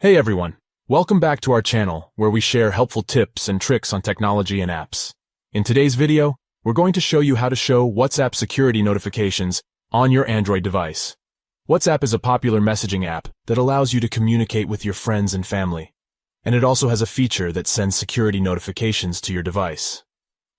Hey everyone, welcome back to our channel where we share helpful tips and tricks on technology and apps. In today's video, we're going to show you how to show WhatsApp security notifications on your Android device. WhatsApp is a popular messaging app that allows you to communicate with your friends and family, and it also has a feature that sends security notifications to your device.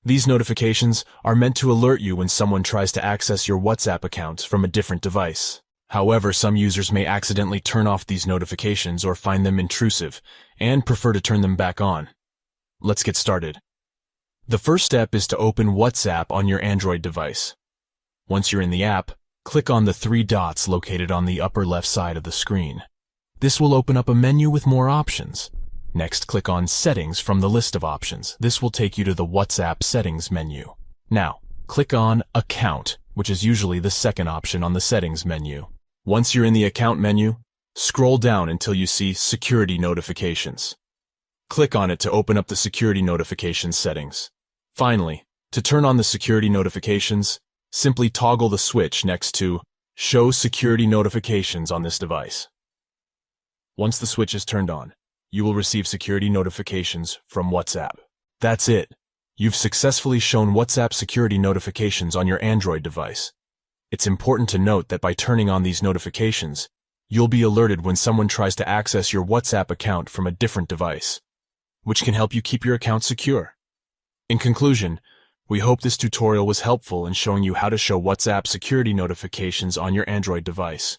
These notifications are meant to alert you when someone tries to access your WhatsApp account from a different device. However, some users may accidentally turn off these notifications or find them intrusive and prefer to turn them back on. Let's get started. The first step is to open WhatsApp on your Android device. Once you're in the app, click on the three dots located on the upper left side of the screen. This will open up a menu with more options. Next, click on Settings from the list of options. This will take you to the WhatsApp Settings menu. Now, click on Account, which is usually the second option on the Settings menu. Once you're in the Account menu, scroll down until you see Security Notifications. Click on it to open up the Security Notifications settings. Finally, to turn on the security notifications, simply toggle the switch next to Show Security Notifications on this device. Once the switch is turned on, you will receive security notifications from WhatsApp. That's it. You've successfully shown WhatsApp security notifications on your Android device. It's important to note that by turning on these notifications, you'll be alerted when someone tries to access your WhatsApp account from a different device, which can help you keep your account secure. In conclusion, we hope this tutorial was helpful in showing you how to show WhatsApp security notifications on your Android device.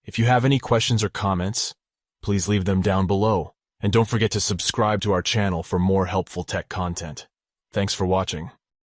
If you have any questions or comments, please leave them down below, and don't forget to subscribe to our channel for more helpful tech content. Thanks for watching.